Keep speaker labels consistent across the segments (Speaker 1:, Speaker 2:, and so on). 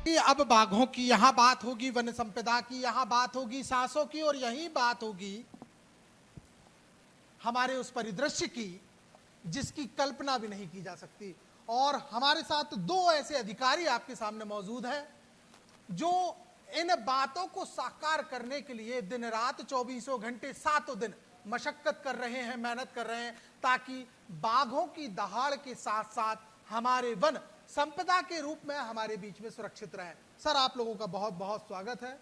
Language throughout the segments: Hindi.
Speaker 1: कि अब बाघों की यहाँ बात होगी, वन संपदा की यहाँ बात होगी, सांसों की, और यही बात होगी हमारे उस परिदृश्य की जिसकी कल्पना भी नहीं की जा सकती। और हमारे साथ दो ऐसे अधिकारी आपके सामने मौजूद हैं जो इन बातों को साकार करने के लिए दिन रात 24 घंटे 7 दिन मशक्कत कर रहे हैं, मेहनत कर रहे हैं, ताकि बाघों की दहाड़ के साथ साथ हमारे वन संपदा के रूप में हमारे बीच में सुरक्षित रहें। सर, आप लोगों का बहुत बहुत स्वागत है।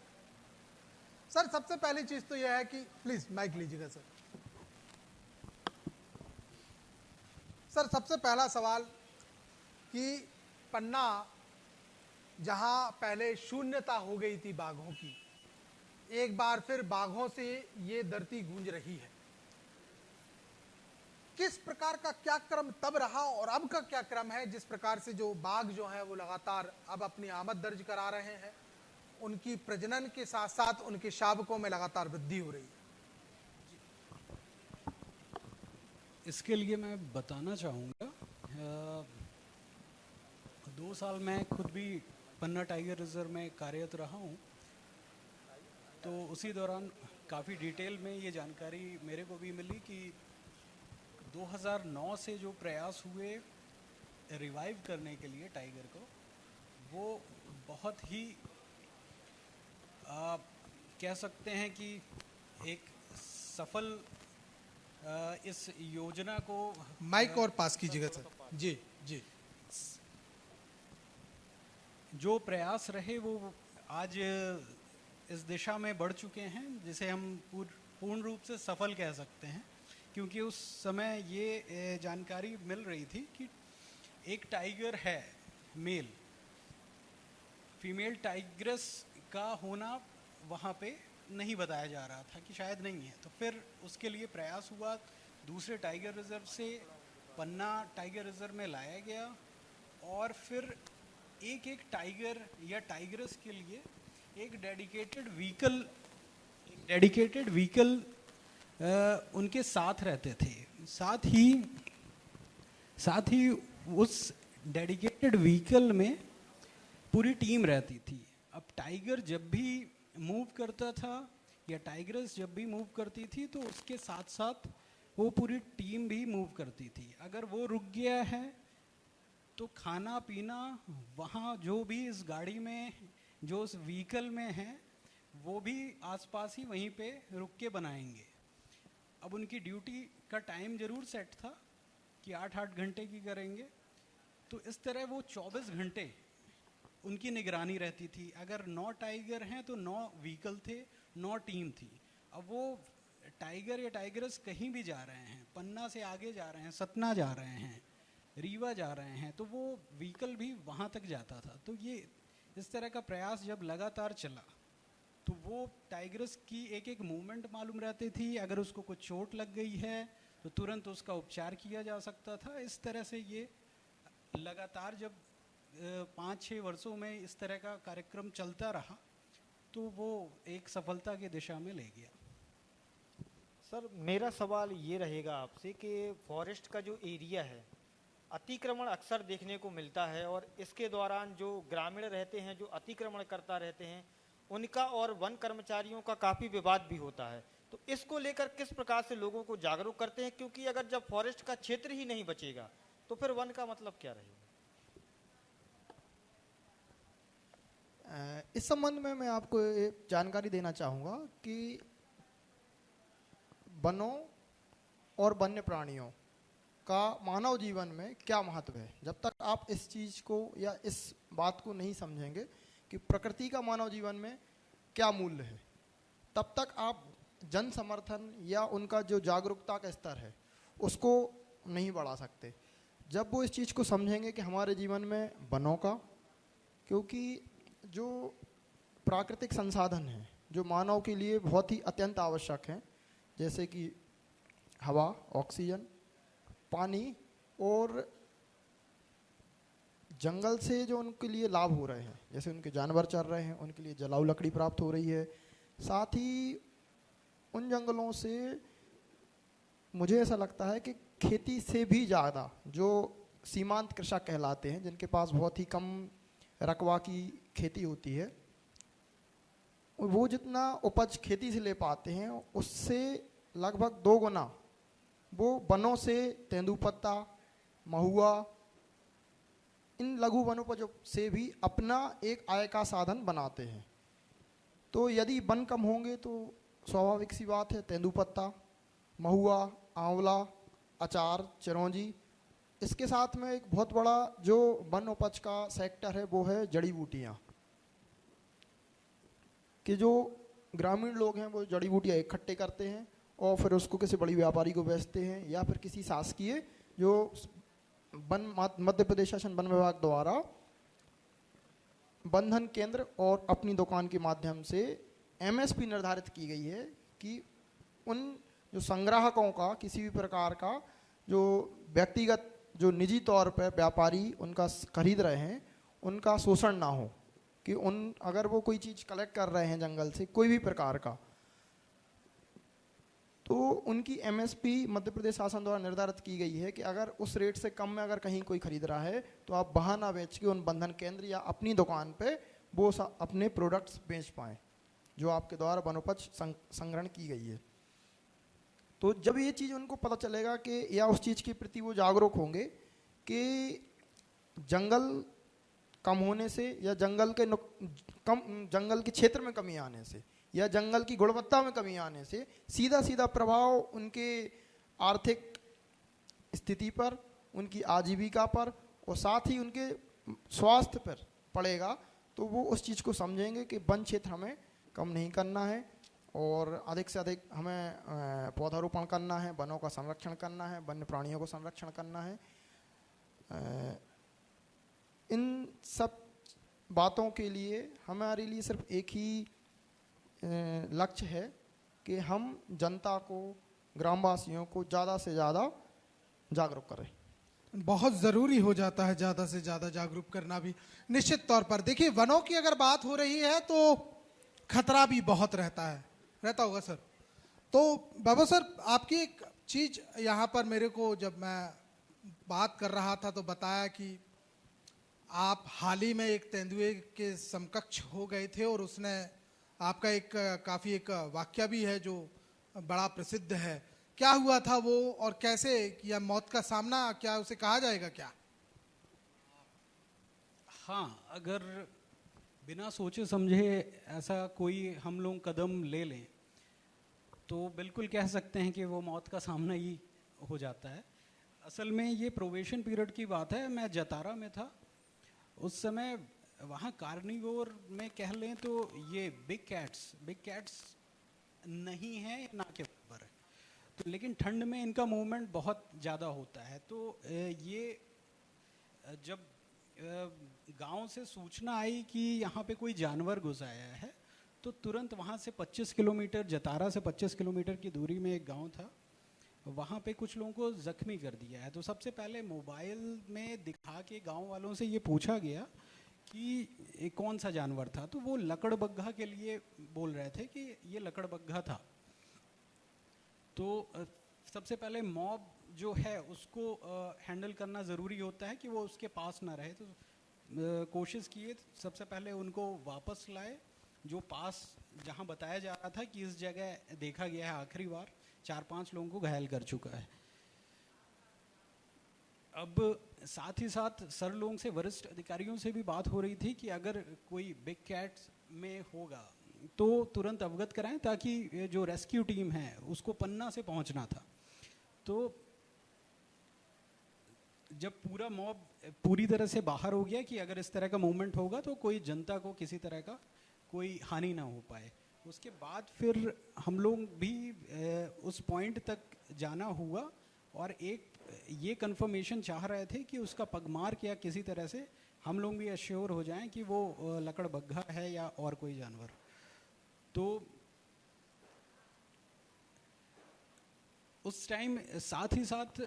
Speaker 1: सर, सबसे पहली चीज तो यह है कि प्लीज माइक लीजिएगा सर। सर, सबसे पहला सवाल कि पन्ना जहां पहले शून्यता हो गई थी बाघों की, एक बार फिर बाघों से ये धरती गूंज रही है। किस प्रकार का क्या क्रम तब रहा और अब का क्या क्रम है, जिस प्रकार से जो बाघ जो है वो लगातार अब अपनी आमद दर्ज करा रहे हैं, उनकी प्रजनन के साथ साथ उनके शावकों में लगातार वृद्धि हो रही है?
Speaker 2: इसके लिए मैं बताना चाहूँगा, 2 साल मैं खुद भी पन्ना टाइगर रिजर्व में कार्यरत रहा हूँ, तो उसी दौरान काफ़ी डिटेल में ये जानकारी मेरे को भी मिली कि 2009 से जो प्रयास हुए रिवाइव करने के लिए टाइगर को, वो बहुत ही कह सकते हैं कि एक सफल इस योजना को
Speaker 1: माइक और पास कीजिएगा सर। जी जी।
Speaker 2: जो प्रयास रहे वो आज इस दिशा में बढ़ चुके हैं, जिसे हम पूर्ण रूप से सफल कह सकते हैं, क्योंकि उस समय ये जानकारी मिल रही थी कि एक टाइगर है मेल, फीमेल टाइग्रेस का होना वहाँ पे नहीं बताया जा रहा था कि शायद नहीं है। तो फिर उसके लिए प्रयास हुआ, दूसरे टाइगर रिजर्व से पन्ना टाइगर रिजर्व में लाया गया, और फिर एक एक टाइगर या टाइग्रेस के लिए एक डेडिकेटेड व्हीकल उनके साथ रहते थे। साथ ही उस डेडिकेटेड व्हीकल में पूरी टीम रहती थी। अब टाइगर जब भी मूव करता था या टाइग्रेस जब भी मूव करती थी, तो उसके साथ साथ वो पूरी टीम भी मूव करती थी। अगर वो रुक गया है तो खाना पीना वहाँ जो भी इस गाड़ी में, जो उस व्हीकल में है, वो भी आसपास ही वहीं पे रुक के बनाएंगे। अब उनकी ड्यूटी का टाइम ज़रूर सेट था कि 8-8 घंटे की करेंगे, तो इस तरह वो 24 घंटे उनकी निगरानी रहती थी। अगर 9 टाइगर हैं तो 9 व्हीकल थे, 9 टीम थी। अब वो टाइगर या टाइगर्स कहीं भी जा रहे हैं, पन्ना से आगे जा रहे हैं, सतना जा रहे हैं, रीवा जा रहे हैं, तो वो व्हीकल भी वहाँ तक जाता था। तो ये इस तरह का प्रयास जब लगातार चला, तो वो टाइग्रेस की एक एक मूवमेंट मालूम रहती थी। अगर उसको कुछ चोट लग गई है तो तुरंत उसका उपचार किया जा सकता था। इस तरह से ये लगातार जब 5-6 वर्षों में इस तरह का कार्यक्रम चलता रहा, तो वो एक सफलता की दिशा में ले गया।
Speaker 3: सर, मेरा सवाल ये रहेगा आपसे कि फॉरेस्ट का जो एरिया है, अतिक्रमण अक्सर देखने को मिलता है, और इसके दौरान जो ग्रामीण रहते हैं, जो अतिक्रमण करता रहते हैं, उनका और वन कर्मचारियों का काफ़ी विवाद भी होता है। तो इसको लेकर किस प्रकार से लोगों को जागरूक करते हैं, क्योंकि अगर जब फॉरेस्ट का क्षेत्र ही नहीं बचेगा तो फिर वन का मतलब क्या रहेगा?
Speaker 4: इस संबंध में मैं आपको एक जानकारी देना चाहूँगा कि वनों और वन्य प्राणियों का मानव जीवन में क्या महत्व है। जब तक आप इस चीज़ को या इस बात को नहीं समझेंगे कि प्रकृति का मानव जीवन में क्या मूल्य है, तब तक आप जन समर्थन या उनका जो जागरूकता का स्तर है उसको नहीं बढ़ा सकते। जब वो इस चीज़ को समझेंगे कि हमारे जीवन में वनों का, क्योंकि जो प्राकृतिक संसाधन हैं जो मानव के लिए बहुत ही अत्यंत आवश्यक हैं, जैसे कि हवा, ऑक्सीजन, पानी, और जंगल से जो उनके लिए लाभ हो रहे हैं, जैसे उनके जानवर चर रहे हैं, उनके लिए जलाऊ लकड़ी प्राप्त हो रही है। साथ ही उन जंगलों से मुझे ऐसा लगता है कि खेती से भी ज़्यादा जो सीमांत कृषक कहलाते हैं, जिनके पास बहुत ही कम रकबा की खेती होती है, वो जितना उपज खेती से ले पाते हैं उससे लगभग 2 गुना वो वनों से तेंदुपत्ता, महुआ, इन लघु वनोपजों से भी अपना एक आय का साधन बनाते हैं। तो यदि वन कम होंगे तो स्वाभाविक सी बात है तेंदुपत्ता, महुआ, आंवला, अचार, चिरौंजी, इसके साथ में एक बहुत बड़ा जो वन उपज का सेक्टर है वो है जड़ी बूटियाँ, कि जो ग्रामीण लोग हैं वो जड़ी बूटियाँ इकट्ठे करते हैं और फिर उसको किसी बड़ी व्यापारी को बेचते हैं या फिर किसी शासकीय जो वन मध्य प्रदेश शासन वन विभाग द्वारा बंधन केंद्र और अपनी दुकान के माध्यम से एमएसपी निर्धारित की गई है कि उन जो संग्राहकों का किसी भी प्रकार का जो व्यक्तिगत जो निजी तौर पर व्यापारी उनका खरीद रहे हैं उनका शोषण ना हो, कि उन अगर वो कोई चीज़ कलेक्ट कर रहे हैं जंगल से कोई भी प्रकार का, तो उनकी एमएसपी मध्य प्रदेश शासन द्वारा निर्धारित की गई है कि अगर उस रेट से कम में अगर कहीं कोई खरीद रहा है तो आप वहाँ ना बेच के उन बंधन केंद्र या अपनी दुकान पे वो अपने प्रोडक्ट्स बेच पाएँ जो आपके द्वारा वनोपज संग्रहण की गई है। तो जब ये चीज़ उनको पता चलेगा कि या उस चीज़ के प्रति वो जागरूक होंगे कि जंगल कम होने से या जंगल के क्षेत्र में कमी आने से या जंगल की गुणवत्ता में कमी आने से सीधा सीधा प्रभाव उनके आर्थिक स्थिति पर, उनकी आजीविका पर और साथ ही उनके स्वास्थ्य पर पड़ेगा। तो वो उस चीज़ को समझेंगे कि वन क्षेत्र हमें कम नहीं करना है और अधिक से अधिक हमें पौधारोपण करना है, वनों का संरक्षण करना है, वन्य प्राणियों को संरक्षण करना है। इन सब बातों के लिए हमारे लिए सिर्फ एक ही लक्ष्य है कि हम जनता को, ग्रामवासियों को ज़्यादा से ज़्यादा जागरूक करें।
Speaker 1: बहुत ज़रूरी हो जाता है ज़्यादा से ज़्यादा जागरूक करना भी, निश्चित तौर पर। देखिए, वनों की अगर बात हो रही है तो खतरा भी बहुत रहता होगा सर। तो बाबा सर, आपकी एक चीज़ यहाँ पर मेरे को जब मैं बात कर रहा था तो बताया कि आप हाल ही में एक तेंदुए के समकक्ष हो गए थे और उसने आपका एक काफ़ी एक वाक्य भी है जो बड़ा प्रसिद्ध है। क्या हुआ था वो और कैसे किया? मौत का सामना क्या उसे कहा जाएगा क्या?
Speaker 2: हाँ, अगर बिना सोचे समझे ऐसा कोई हम लोग कदम ले लें तो बिल्कुल कह सकते हैं कि वो मौत का सामना ही हो जाता है। असल में ये प्रोबेशन पीरियड की बात है। मैं जतारा में था उस समय, वहाँ कार्निवोर में कह लें तो ये बिग कैट्स नहीं है, ना के बराबर है, तो लेकिन ठंड में इनका मूवमेंट बहुत ज़्यादा होता है। तो ये जब गांव से सूचना आई कि यहाँ पे कोई जानवर घुस आया है तो तुरंत वहाँ से 25 किलोमीटर, जतारा से 25 किलोमीटर की दूरी में एक गांव था, वहाँ पे कुछ लोगों को ज़ख्मी कर दिया है। तो सबसे पहले मोबाइल में दिखा के गांव वालों से ये पूछा गया कि कौन सा जानवर था, तो वो लकड़बग्घा के लिए बोल रहे थे कि ये लकड़बग्घा था। तो सबसे पहले मॉब जो है उसको हैंडल करना ज़रूरी होता है कि वो उसके पास ना रहे। तो कोशिश किए, सबसे पहले उनको वापस लाए जो पास जहाँ बताया जा रहा था कि इस जगह देखा गया है आखिरी बार। 4-5 लोगों को घायल कर चुका है। अब साथ ही साथ सर लोगों से, वरिष्ठ अधिकारियों से भी बात हो रही थी कि अगर कोई बिग कैट्स में होगा तो तुरंत अवगत कराएं ताकि जो रेस्क्यू टीम है उसको पन्ना से पहुंचना था। तो जब पूरा मॉब पूरी तरह से बाहर हो गया कि अगर इस तरह का मूवमेंट होगा तो कोई जनता को किसी तरह का कोई हानि ना हो पाए, उसके बाद फिर हम लोग भी उस पॉइंट तक जाना हुआ और एक ये कंफर्मेशन चाह रहे थे कि उसका पगमार्क या किसी तरह से हम लोग भी एश्योर हो जाएं कि वो लकड़बग्घा है या और कोई जानवर। तो उस टाइम साथ ही साथ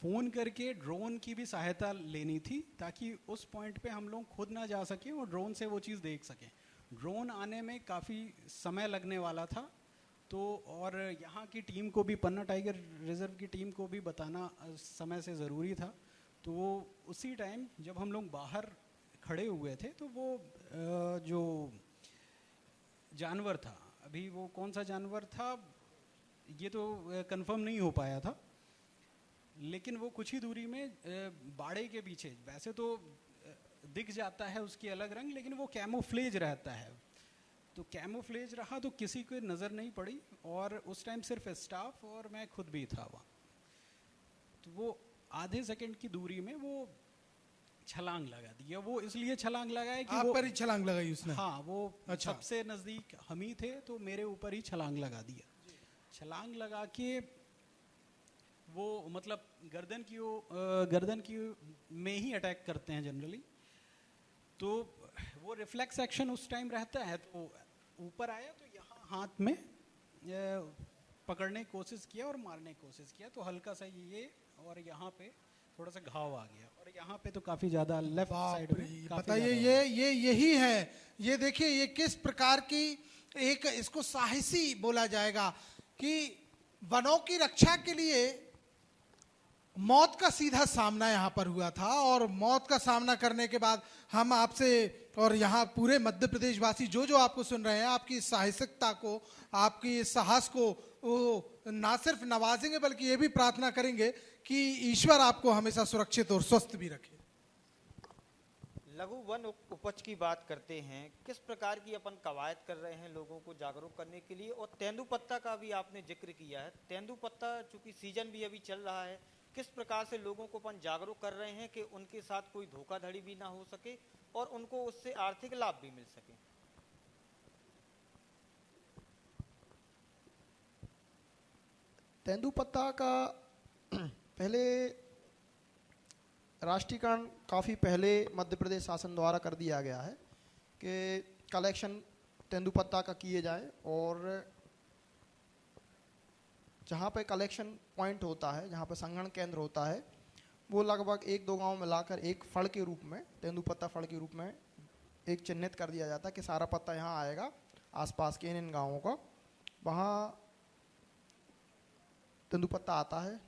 Speaker 2: फ़ोन करके ड्रोन की भी सहायता लेनी थी ताकि उस पॉइंट पे हम लोग खुद ना जा सकें और ड्रोन से वो चीज़ देख सकें। ड्रोन आने में काफ़ी समय लगने वाला था, तो और यहाँ की टीम को भी, पन्ना टाइगर रिजर्व की टीम को भी बताना समय से ज़रूरी था। तो वो उसी टाइम जब हम लोग बाहर खड़े हुए थे तो वो जो जानवर था, अभी वो कौन सा जानवर था ये तो कंफर्म नहीं हो पाया था, लेकिन वो कुछ ही दूरी में बाड़े के पीछे, वैसे तो दिख जाता है उसकी अलग रंग, लेकिन वो कैमोफ्लेज रहता है, तो कैमोफ्लेज रहा तो किसी को नज़र नहीं पड़ी, और उस टाइम सिर्फ स्टाफ और मैं खुद भी था वहाँ। तो वो आधे सेकंड की दूरी में वो छलांग लगा दिया। वो इसलिए छलांग लगाया कि
Speaker 1: आप
Speaker 2: वो
Speaker 1: पर ही छलांग लगाई उसने?
Speaker 2: हाँ, वो
Speaker 1: अच्छा।
Speaker 2: सबसे नज़दीक हम ही थे तो मेरे ऊपर ही छलांग लगा दिया। छलांग लगा के वो मतलब गर्दन की में ही अटैक करते हैं जनरली, तो वो रिफ्लेक्स एक्शन उस टाइम रहता है, तो ऊपर आया तो यहाँ हाथ में पकड़ने की कोशिश किया और मारने की कोशिश किया, तो हल्का सा ये और यहाँ पे थोड़ा सा घाव आ गया, और यहाँ पे तो काफी ज्यादा लेफ्ट साइड में काफी
Speaker 1: बताइए,
Speaker 2: ज्यादा
Speaker 1: यही है, ये देखिए ये किस प्रकार की एक इसको साहसी बोला जाएगा कि वनों की रक्षा के लिए मौत का सीधा सामना यहाँ पर हुआ था, और मौत का सामना करने के बाद हम आपसे और यहाँ पूरे मध्य प्रदेश वासी जो आपको सुन रहे हैं, आपकी इस साहसिकता को, आपकी इस साहस को वो ना सिर्फ नवाजेंगे बल्कि ये भी प्रार्थना करेंगे कि ईश्वर आपको हमेशा सुरक्षित और स्वस्थ भी रखे।
Speaker 3: लघु वन उपज की बात करते हैं, किस प्रकार की अपन कवायद कर रहे हैं लोगों को जागरूक करने के लिए, और तेंदुपत्ता का भी आपने जिक्र किया है। तेंदुपत्ता चूंकि सीजन भी अभी चल रहा है, किस प्रकार से लोगों को अपन जागरूक कर रहे हैं कि उनके साथ कोई धोखाधड़ी भी ना हो सके और उनको उससे आर्थिक लाभ भी मिल सके?
Speaker 4: तेंदुपत्ता का पहले राष्ट्रीयकरण काफ़ी पहले मध्य प्रदेश शासन द्वारा कर दिया गया है कि कलेक्शन तेंदुपत्ता का किए जाए, और जहाँ पे कलेक्शन पॉइंट होता है, जहाँ पे संग्रहण केंद्र होता है, वो लगभग 1-2 गांव मिलाकर एक फड़ के रूप में, तेंदुपत्ता फड़ के रूप में एक चिन्हित कर दिया जाता है कि सारा पत्ता यहाँ आएगा आसपास के इन गांवों का, वहाँ तेंदुपत्ता आता है।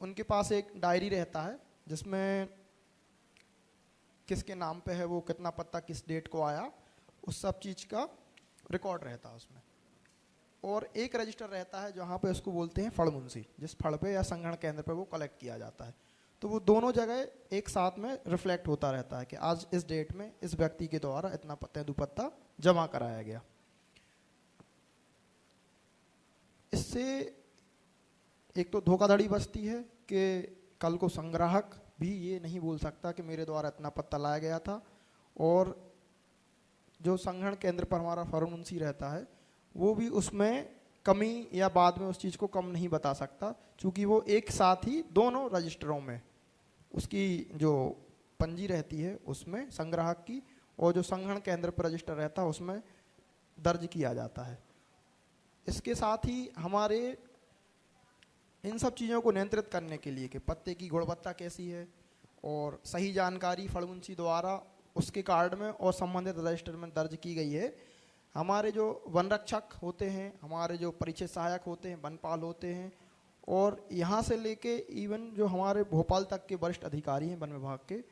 Speaker 4: उनके पास एक डायरी रहता है जिसमें किसके नाम पे है वो, कितना पत्ता किस डेट को आया, उस सब चीज़ का रिकॉर्ड रहता है उसमें। और एक रजिस्टर रहता है जहाँ पे उसको बोलते हैं फड़ मुंशी, जिस फड़ पे या संग्रहण केंद्र पे वो कलेक्ट किया जाता है। तो वो दोनों जगह एक साथ में रिफ्लेक्ट होता रहता है कि आज इस डेट में इस व्यक्ति के द्वारा इतना तेंदुपत्ता जमा कराया गया। इससे एक तो धोखाधड़ी बचती है कि कल को संग्राहक भी ये नहीं बोल सकता कि मेरे द्वारा इतना पत्ता लाया गया था, और जो संग्रहण केंद्र पर हमारा फड़ मुंशी रहता है वो भी उसमें कमी या बाद में उस चीज़ को कम नहीं बता सकता, क्योंकि वो एक साथ ही दोनों रजिस्टरों में उसकी जो पंजी रहती है उसमें संग्राहक की, और जो संग्रहण केंद्र पर रजिस्टर रहता है उसमें दर्ज किया जाता है। इसके साथ ही हमारे इन सब चीज़ों को नियंत्रित करने के लिए कि पत्ते की गुणवत्ता कैसी है और सही जानकारी फड़ मुंशी द्वारा उसके कार्ड में और संबंधित रजिस्टर में दर्ज की गई है। हमारे जो वन रक्षक होते हैं, हमारे जो परिचय सहायक होते हैं, वनपाल होते हैं, और यहाँ से लेके इवन जो हमारे भोपाल तक के वरिष्ठ अधिकारी हैं वन विभाग के,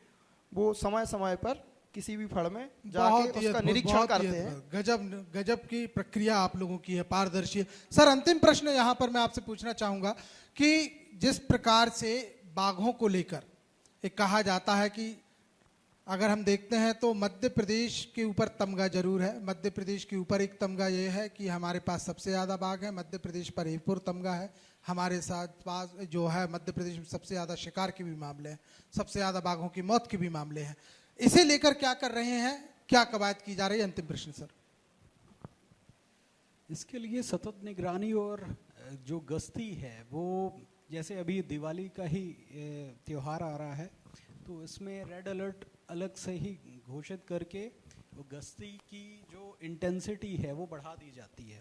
Speaker 4: वो समय समय पर किसी भी फड़ में जाके उसका निरीक्षण करते हैं।
Speaker 1: गजब की प्रक्रिया आप लोगों की है, पारदर्शी है। सर, अंतिम प्रश्न यहाँ पर मैं आपसे पूछना चाहूंगा कि जिस प्रकार से बाघों को लेकर एक कहा जाता है कि अगर हम देखते हैं तो मध्य प्रदेश के ऊपर तमगा जरूर है, मध्य प्रदेश के ऊपर एक तमगा ये है कि हमारे पास सबसे ज़्यादा बाघ है, मध्य प्रदेश पर एक तमगा है, हमारे साथ पास जो है मध्य प्रदेश में सबसे ज़्यादा शिकार के भी मामले हैं, सबसे ज़्यादा बाघों की मौत के भी मामले हैं। इसे लेकर क्या कर रहे हैं, क्या कवायद की जा रही है? अंतिम प्रश्न सर।
Speaker 2: इसके लिए सतत निगरानी और जो गश्ती है वो, जैसे अभी दिवाली का ही त्यौहार आ रहा है तो इसमें रेड अलर्ट अलग से ही घोषित करके वो गश्ती की जो इंटेंसिटी है वो बढ़ा दी जाती है,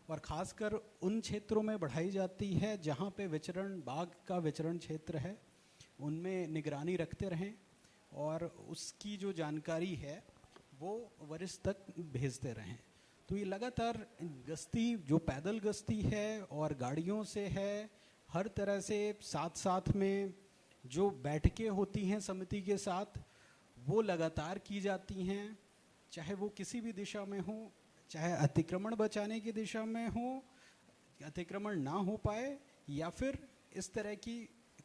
Speaker 2: और ख़ासकर उन क्षेत्रों में बढ़ाई जाती है जहाँ पे विचरण, बाघ का विचरण क्षेत्र है, उनमें निगरानी रखते रहें और उसकी जो जानकारी है वो वरिष्ठ तक भेजते रहें। तो ये लगातार गश्ती, जो पैदल गश्ती है और गाड़ियों से है, हर तरह से साथ साथ में जो बैठकें होती हैं समिति के साथ, वो लगातार की जाती हैं, चाहे वो किसी भी दिशा में हो, चाहे अतिक्रमण बचाने की दिशा में हो, अतिक्रमण ना हो पाए, या फिर इस तरह की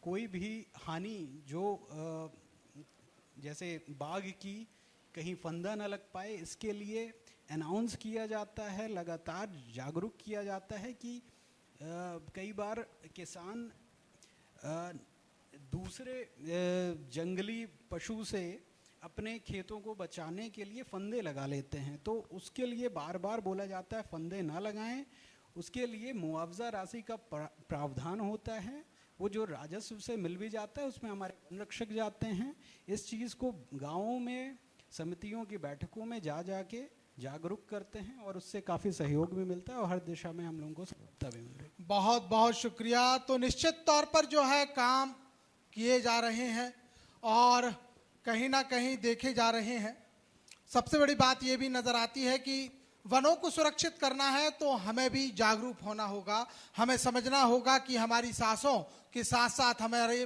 Speaker 2: कोई भी हानि जो जैसे बाघ की कहीं फंदा न लग पाए, इसके लिए अनाउंस किया जाता है, लगातार जागरूक किया जाता है कि कई बार किसान दूसरे जंगली पशु से अपने खेतों को बचाने के लिए फंदे लगा लेते हैं, तो उसके लिए बार बार बोला जाता है फंदे ना लगाएं। उसके लिए मुआवजा राशि का प्रावधान होता है, वो जो राजस्व से मिल भी जाता है उसमें हमारे वन रक्षक जाते हैं। इस चीज़ को गाँवों में समितियों की बैठकों में जा के जागरूक करते हैं और उससे काफ़ी सहयोग भी मिलता है और हर दिशा में हम लोगों को सफलता भी मिल रही है।
Speaker 1: बहुत बहुत शुक्रिया। तो निश्चित तौर पर जो है काम किए जा रहे हैं और कहीं ना कहीं देखे जा रहे हैं। सबसे बड़ी बात ये भी नजर आती है कि वनों को सुरक्षित करना है तो हमें भी जागरूक होना होगा, हमें समझना होगा कि हमारी सांसों के साथ साथ हमारे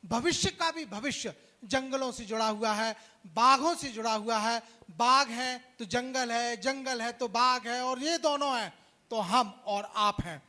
Speaker 1: भविष्य का भी भविष्य जंगलों से जुड़ा हुआ है, बाघों से जुड़ा हुआ है। बाघ है तो जंगल है, जंगल है तो बाघ है, और ये दोनों हैं तो हम और आप हैं।